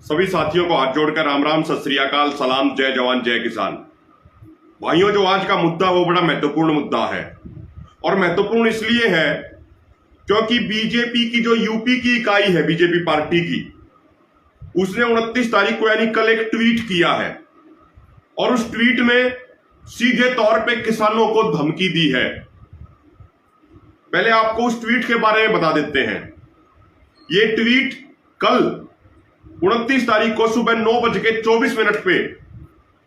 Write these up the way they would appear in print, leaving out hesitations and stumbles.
सभी साथियों को हाथ जोड़कर राम राम, सत श्री अकाल, सलाम, जय जवान जय किसान। भाइयों, जो आज का मुद्दा वो बड़ा महत्वपूर्ण मुद्दा है और महत्वपूर्ण इसलिए है क्योंकि बीजेपी की जो यूपी की इकाई है, बीजेपी पार्टी की, उसने 29 तारीख को यानी कल एक ट्वीट किया है और उस ट्वीट में सीधे तौर पे किसानों को धमकी दी है। पहले आपको उस ट्वीट के बारे में बता देते हैं। ये ट्वीट कल 29 तारीख को सुबह 9:24 पे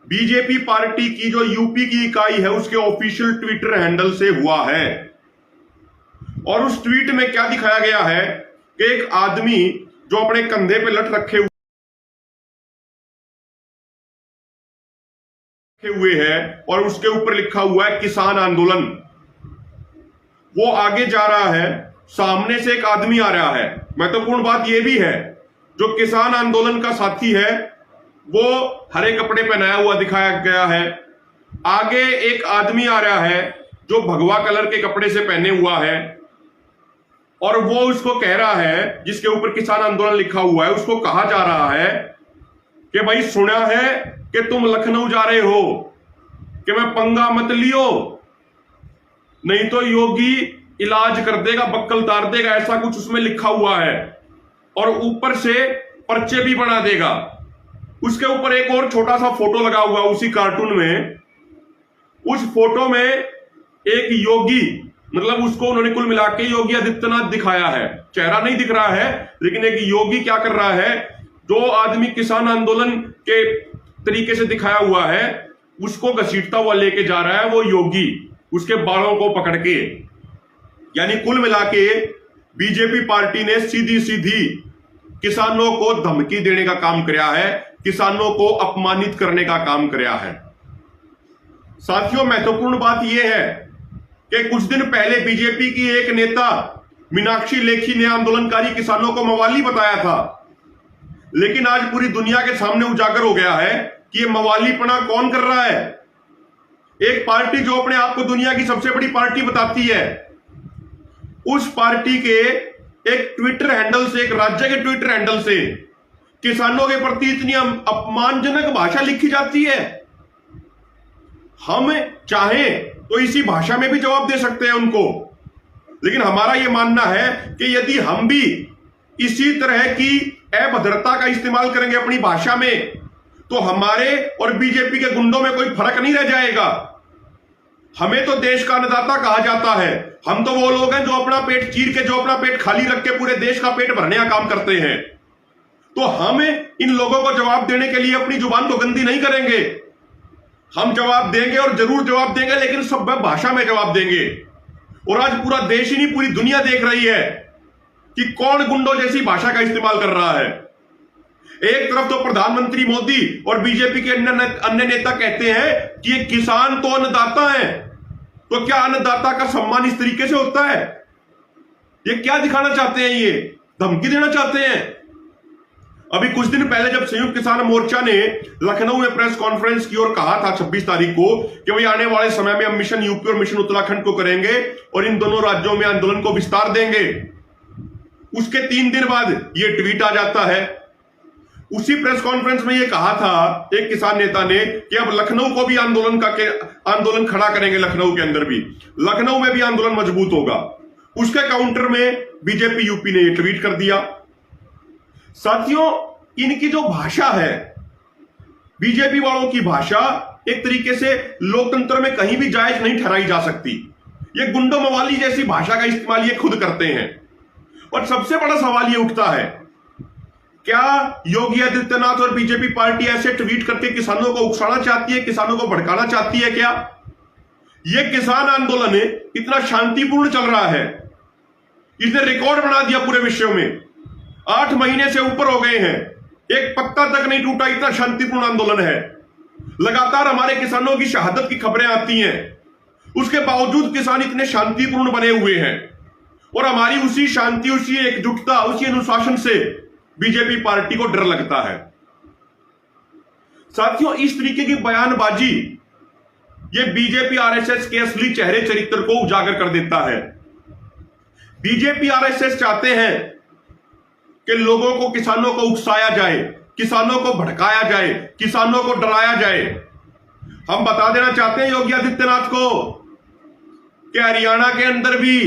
बीजेपी पार्टी की जो यूपी की इकाई है उसके ऑफिशियल ट्विटर हैंडल से हुआ है। और उस ट्वीट में क्या दिखाया गया है कि एक आदमी जो अपने कंधे पे लट रखे हुए है और उसके ऊपर लिखा हुआ है किसान आंदोलन, वो आगे जा रहा है, सामने से एक आदमी आ रहा है। महत्वपूर्ण बात यह भी है, जो किसान आंदोलन का साथी है वो हरे कपड़े पहनाया हुआ दिखाया गया है। आगे एक आदमी आ रहा है जो भगवा कलर के कपड़े से पहने हुआ है और वो उसको कह रहा है, जिसके ऊपर किसान आंदोलन लिखा हुआ है, उसको कहा जा रहा है कि भाई सुना है कि तुम लखनऊ जा रहे हो, कि मैं पंगा मत लियो, नहीं तो योगी इलाज कर देगा, बक्कल तार देगा, ऐसा कुछ उसमें लिखा हुआ है और ऊपर से पर्चे भी बना देगा। उसके ऊपर एक और छोटा सा फोटो लगा हुआ उसी कार्टून में। उस फोटो में एक योगी, मतलब उसको उन्होंने कुल मिला के योगी आदित्यनाथ दिखाया है, चेहरा नहीं दिख रहा है, लेकिन एक योगी क्या कर रहा है, जो आदमी किसान आंदोलन के तरीके से दिखाया हुआ है उसको घसीटता हुआ लेके जा रहा है वो योगी, उसके बालों को पकड़ के। यानी कुल मिला के बीजेपी पार्टी ने सीधी सीधी किसानों को धमकी देने का काम किया है, किसानों को अपमानित करने का काम किया है। साथियों, महत्वपूर्ण बात यह है कि कुछ दिन पहले बीजेपी की एक नेता मीनाक्षी लेखी ने आंदोलनकारी किसानों को मवाली बताया था, लेकिन आज पूरी दुनिया के सामने उजागर हो गया है कि यह मवालीपना कौन कर रहा है। एक पार्टी जो अपने आप को दुनिया की सबसे बड़ी पार्टी बताती है, उस पार्टी के एक ट्विटर हैंडल से, एक राज्य के ट्विटर हैंडल से किसानों के प्रति इतनी अपमानजनक भाषा लिखी जाती है। हम चाहें तो इसी भाषा में भी जवाब दे सकते हैं उनको, लेकिन हमारा यह मानना है कि यदि हम भी इसी तरह की अभद्रता का इस्तेमाल करेंगे अपनी भाषा में, तो हमारे और बीजेपी के गुंडों में कोई फर्क नहीं रह जाएगा। हमें तो देश का अन्नदाता कहा जाता है। हम तो वो लोग हैं जो अपना पेट चीर के, जो अपना पेट खाली रख के पूरे देश का पेट भरने का काम करते हैं। तो हम इन लोगों को जवाब देने के लिए अपनी जुबान को गंदी नहीं करेंगे। हम जवाब देंगे और जरूर जवाब देंगे, लेकिन सभ्य भाषा में जवाब देंगे। और आज पूरा देश ही नहीं, पूरी दुनिया देख रही है कि कौन गुंडों जैसी भाषा का इस्तेमाल कर रहा है। एक तरफ तो प्रधानमंत्री मोदी और बीजेपी के अन्य नेता कहते हैं कि ये किसान तो अन्नदाता है, तो क्या अन्नदाता का सम्मान इस तरीके से होता है? ये क्या दिखाना चाहते हैं? ये धमकी देना चाहते हैं। अभी कुछ दिन पहले जब संयुक्त किसान मोर्चा ने लखनऊ में प्रेस कॉन्फ्रेंस की और कहा था 26 तारीख को कि भाई आने वाले समय में हम मिशन यूपी और मिशन उत्तराखंड को करेंगे और इन दोनों राज्यों में आंदोलन को विस्तार देंगे, उसके 3 दिन बाद ये ट्वीट आ जाता है। उसी प्रेस कॉन्फ्रेंस में यह कहा था एक किसान नेता ने कि अब लखनऊ को भी आंदोलन खड़ा करेंगे, लखनऊ के अंदर भी, लखनऊ में भी आंदोलन मजबूत होगा। उसके काउंटर में बीजेपी यूपी ने यह ट्वीट कर दिया। साथियों, इनकी जो भाषा है, बीजेपी वालों की भाषा, एक तरीके से लोकतंत्र में कहीं भी जायज नहीं ठहराई जा सकती। ये गुंडो मवाली जैसी भाषा का इस्तेमाल ये खुद करते हैं। और सबसे बड़ा सवाल ये उठता है, क्या योगी आदित्यनाथ और बीजेपी पार्टी ऐसे ट्वीट करके किसानों को उकसाना चाहती है, किसानों को भड़काना चाहती है? क्या यह किसान आंदोलन इतना शांतिपूर्ण चल रहा है, इसने रिकॉर्ड बना दिया पूरे विश्व में। 8 महीने से ऊपर हो गए हैं, एक पत्ता तक नहीं टूटा, इतना शांतिपूर्ण आंदोलन है। लगातार हमारे किसानों की शहादत की खबरें आती हैं, उसके बावजूद किसान इतने शांतिपूर्ण बने हुए हैं। और हमारी उसी शांति, उसी एकजुटता, उसी अनुशासन से बीजेपी पार्टी को डर लगता है। साथियों, इस तरीके की बयानबाजी ये बीजेपी आरएसएस के असली चेहरे चरित्र को उजागर कर देता है। बीजेपी आरएसएस चाहते हैं कि लोगों को, किसानों को उकसाया जाए, किसानों को भड़काया जाए, किसानों को डराया जाए। हम बता देना चाहते हैं योगी आदित्यनाथ को कि हरियाणा के अंदर भी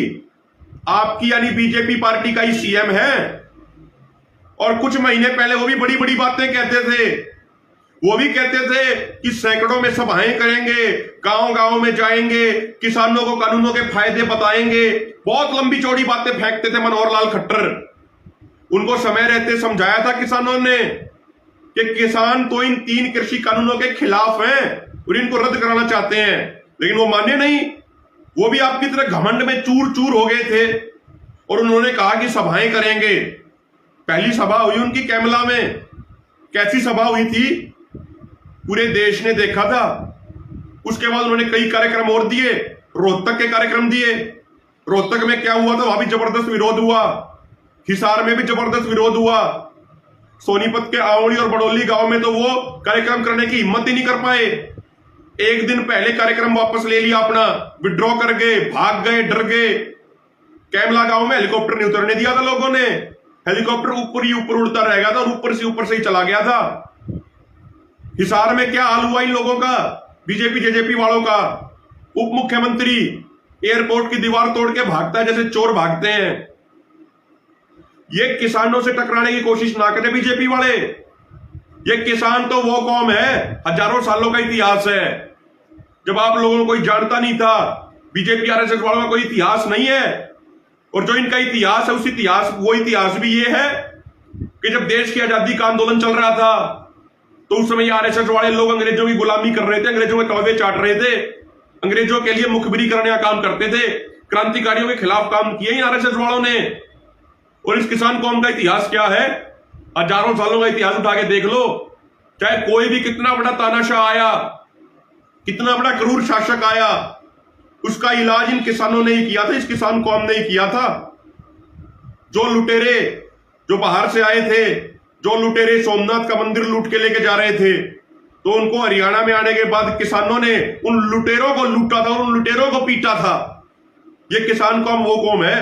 आपकी यानी बीजेपी पार्टी का ही सीएम है, और कुछ महीने पहले वो भी बड़ी बड़ी बातें कहते थे। वो भी कहते थे कि सैकड़ों में सभाएं करेंगे, गांव गांव में जाएंगे, किसानों को कानूनों के फायदे बताएंगे। बहुत लंबी चौड़ी बातें फेंकते थे मनोहर लाल खट्टर। उनको समय रहते समझाया था किसानों ने कि किसान तो इन 3 कृषि कानूनों के खिलाफ हैं और इनको रद्द कराना चाहते हैं, लेकिन वो माने नहीं। वो भी आपकी तरह घमंड में चूर चूर हो गए थे और उन्होंने कहा कि सभाएं करेंगे। पहली सभा हुई उनकी कैमला में, कैसी सभा हुई थी पूरे देश ने देखा था। उसके बाद उन्होंने कई कार्यक्रम और दिए, रोहतक के कार्यक्रम दिए। रोहतक में क्या हुआ था, वहां भी जबरदस्त विरोध हुआ, हिसार में भी जबरदस्त विरोध हुआ, सोनीपत के आवड़ी और बड़ौली गांव में तो वो कार्यक्रम करने की हिम्मत ही नहीं कर पाए। एक दिन पहले कार्यक्रम वापस ले लिया अपना, विड्रॉ कर गए, भाग गए, डर गए। कैमला गांव में हेलीकॉप्टर नहीं उतरने दिया था लोगों ने, हेलीकॉप्टर ऊपर ही ऊपर उड़ता रहेगा था और ऊपर से ही चला गया था। हिसार में क्या हाल हुआ इन लोगों का, बीजेपी जेजेपी वालों का। उप मुख्यमंत्री एयरपोर्ट की दीवार तोड़ के भागता है जैसे चोर भागते हैं। ये किसानों से टकराने की कोशिश ना करें बीजेपी वाले। ये किसान तो वो कौम है, हजारों सालों का इतिहास है। जब आप लोगों को कोई जानता नहीं था, बीजेपी आरएसएस वालों का कोई इतिहास नहीं है। और जो इनका इतिहास है, वो इतिहास भी ये है कि जब देश की आजादी का आंदोलन चल रहा था तो उस समय आरएसएस वाले लोग अंग्रेजों की गुलामी कर रहे थे, अंग्रेजों के कौवे चाट रहे थे, अंग्रेजों के लिए मुखबिरी करने का काम करते थे, क्रांतिकारियों के खिलाफ काम किए आरएसएस वालों ने। और इस किसान कौम का इतिहास क्या है, हजारों सालों का इतिहास उठा के देख लो। चाहे कोई भी कितना बड़ा तानाशाह आया, कितना बड़ा क्रूर शासक आया, उसका इलाज इन किसानों ने ही किया था, इस किसान कौम ने ही किया था। जो लुटेरे जो बाहर से आए थे, जो लुटेरे सोमनाथ का मंदिर लूट के लेके जा रहे थे, तो उनको हरियाणा में आने के बाद किसानों ने उन लुटेरों को लूटा था, उन लुटेरों को पीटा था। ये किसान कौम वो कौम है।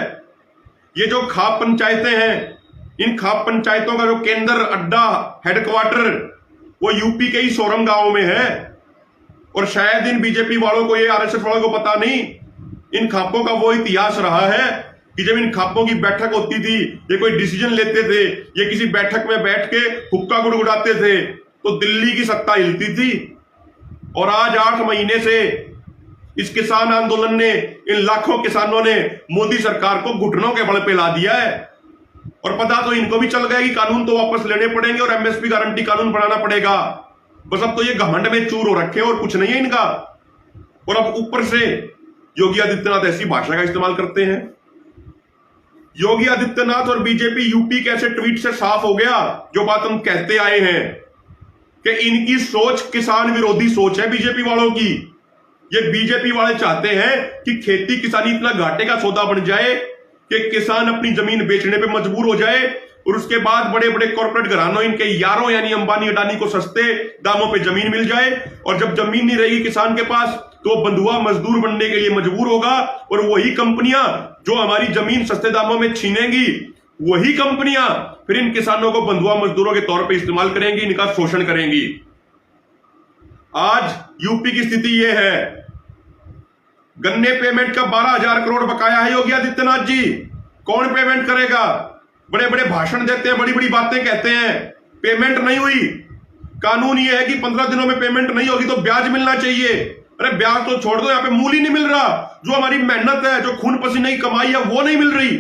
ये जो खाप पंचायतें हैं, इन खाप पंचायतों का जो केंद्र, अड्डा, हेडक्वार्टर वो यूपी के ही सोरम गांव में है। और शायद इन बीजेपी वालों को, ये आरएसएस वालों को पता नहीं, इन खापों का वो इतिहास रहा है कि जब इन खापों की बैठक होती थी, ये कोई डिसीजन लेते थे, ये किसी बैठक में बैठ के हुक्का गुड़गुड़ाते थे तो दिल्ली की सत्ता हिलती थी। और आज 8 महीने से इस किसान आंदोलन ने, इन लाखों किसानों ने मोदी सरकार को घुटनों के बल पे ला दिया है। और पता तो इनको भी चल गया कि कानून तो वापस लेने पड़ेंगे और एमएसपी गारंटी कानून बनाना पड़ेगा। बस अब तो ये घमंड में चूर हो रखे और कुछ नहीं है इनका। और अब ऊपर से योगी आदित्यनाथ ऐसी भाषा का इस्तेमाल करते हैं। योगी आदित्यनाथ और बीजेपी यूपी के ऐसे ट्वीट से साफ हो गया, जो बात हम कहते आए हैं कि इनकी सोच किसान विरोधी सोच है बीजेपी वालों की। ये बीजेपी वाले चाहते हैं कि खेती किसानी इतना घाटे का सौदा बन जाए कि किसान अपनी जमीन बेचने पे मजबूर हो जाए और उसके बाद बड़े बड़े कॉर्पोरेट घरानों, इनके यारों यानी अंबानी अडानी को सस्ते दामों पे जमीन मिल जाए। और जब जमीन नहीं रहेगी किसान के पास तो बंधुआ मजदूर बनने के लिए मजबूर होगा। और वही कंपनियां जो हमारी जमीन सस्ते दामों में छीनेंगी, वही कंपनियां फिर इन किसानों को बंधुआ मजदूरों के तौर पे इस्तेमाल करेंगी, इनका शोषण करेंगी। आज यूपी की स्थिति यह है, गन्ने पेमेंट का 12,000 करोड़ बकाया है योगी आदित्यनाथ जी। कौन पेमेंट करेगा? बड़े बड़े भाषण देते हैं, बड़ी बड़ी बातें कहते हैं, पेमेंट नहीं हुई। कानून यह है कि 15 दिनों में पेमेंट नहीं होगी तो ब्याज मिलना चाहिए। अरे ब्याज तो छोड़ दो, यहां पे मूल ही नहीं मिल रहा। जो हमारी मेहनत है, जो खून पसीने की कमाई है, वो नहीं मिल रही।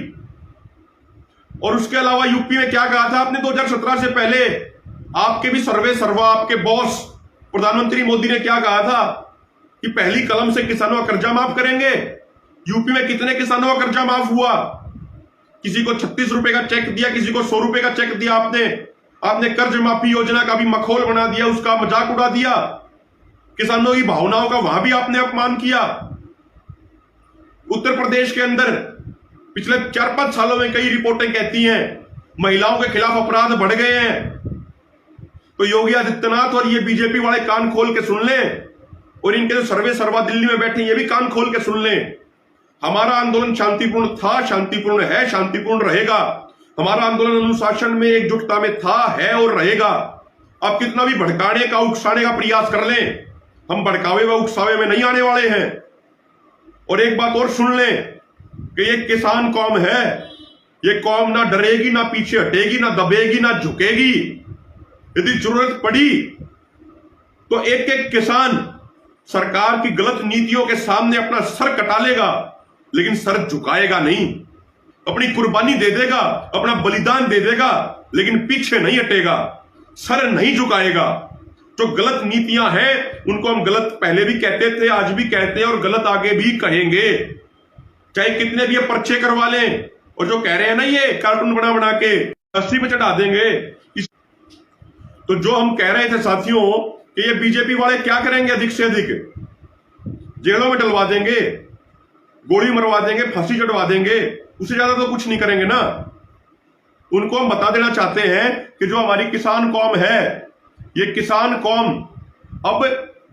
और उसके अलावा यूपी में क्या कहा था आपने 2017 से पहले? आपके भी सर्वे सर्वा, आपके बॉस प्रधानमंत्री मोदी ने क्या कहा था कि पहली कलम से किसानों का कर्जा माफ करेंगे। यूपी में कितने किसानों का कर्जा माफ हुआ? किसी को 36 रुपए का चेक दिया, किसी को 100 रुपए का चेक दिया। आपने कर्ज माफी योजना का भी मखौल बना दिया, उसका मजाक उड़ा दिया। किसानों की भावनाओं का वहां भी आपने अपमान किया। उत्तर प्रदेश के अंदर पिछले 4-5 सालों में कई रिपोर्टें कहती हैं महिलाओं के खिलाफ अपराध बढ़ गए हैं। तो योगी आदित्यनाथ और ये बीजेपी वाले कान खोल के सुन लें, और इनके जो सर्वे सर्वा दिल्ली में बैठे ये भी कान खोल के सुन लें। हमारा आंदोलन शांतिपूर्ण था, शांतिपूर्ण है, शांतिपूर्ण रहेगा। हमारा आंदोलन अनुशासन में, एकजुटता में था, है और रहेगा। आप कितना भी भड़काने का उकसाने का प्रयास कर लें, हम भड़कावे व उकसावे में नहीं आने वाले हैं। और एक बात और सुन लें कि ये किसान कौम है, ये कौम ना डरेगी, ना पीछे हटेगी, ना दबेगी, ना झुकेगी। यदि जरूरत पड़ी तो एक एक किसान सरकार की गलत नीतियों के सामने अपना सर कटा लेगा, लेकिन सर झुकाएगा नहीं। अपनी कुर्बानी दे देगा, अपना बलिदान दे देगा, लेकिन पीछे नहीं हटेगा, सर नहीं झुकाएगा। जो गलत नीतियां हैं उनको हम गलत पहले भी कहते थे, आज भी कहते हैं और गलत आगे भी कहेंगे, चाहे कितने भी ये पर्चे करवा लें। और जो कह रहे हैं ना ये कार्टून बना बना के 80 पे चढ़ा देंगे, तो जो हम कह रहे थे साथियों कि ये बीजेपी वाले क्या करेंगे, अधिक से अधिक जेलों में डलवा देंगे, गोली मरवा देंगे, फांसी चढ़वा देंगे, उससे ज्यादा तो कुछ नहीं करेंगे ना। उनको हम बता देना चाहते हैं कि जो हमारी किसान कौम है, ये किसान कौम अब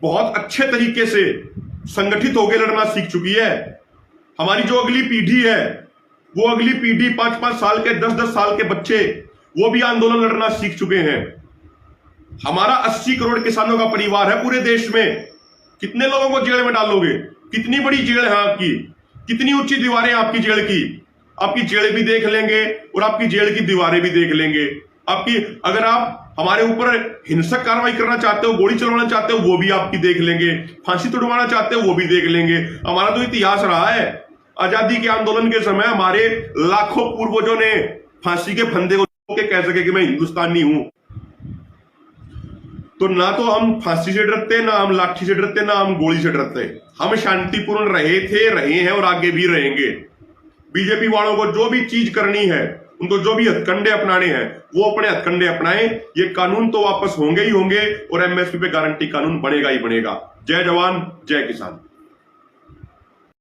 बहुत अच्छे तरीके से संगठित होकर लड़ना सीख चुकी है। हमारी जो अगली पीढ़ी है, वो अगली पीढ़ी 5-5 साल के, 10-10 साल के बच्चे, वो भी आंदोलन लड़ना सीख चुके हैं। हमारा 80 करोड़ किसानों का परिवार है पूरे देश में। कितने लोगों को जेल में डालोगे? कितनी बड़ी जेल है आपकी, कितनी ऊंची दीवारें आपकी जेल की? आपकी जेल भी देख लेंगे और आपकी जेल की दीवारें भी देख लेंगे। आपकी, अगर आप हमारे ऊपर हिंसक कार्रवाई करना चाहते हो, गोली चलवाना चाहते हो, वो भी आपकी देख लेंगे। फांसी तुड़वाना चाहते हो, वो भी देख लेंगे। हमारा तो इतिहास रहा है, आजादी के आंदोलन के समय हमारे लाखों पूर्वजों ने फांसी के फंदे को कह सके कि मैं हिंदुस्तानी हूं। तो ना तो हम फांसी से डरते, ना हम लाठी से डरते, ना हम गोली से डरते। हम शांतिपूर्ण रहे थे, रहे हैं और आगे भी रहेंगे। बीजेपी वालों को जो भी चीज करनी है, उनको जो भी हथकंडे अपनाने हैं, वो अपने हथकंडे अपनाएं। ये कानून तो वापस होंगे ही होंगे और एमएसपी पे गारंटी कानून बनेगा ही बनेगा। जय जवान, जय किसान।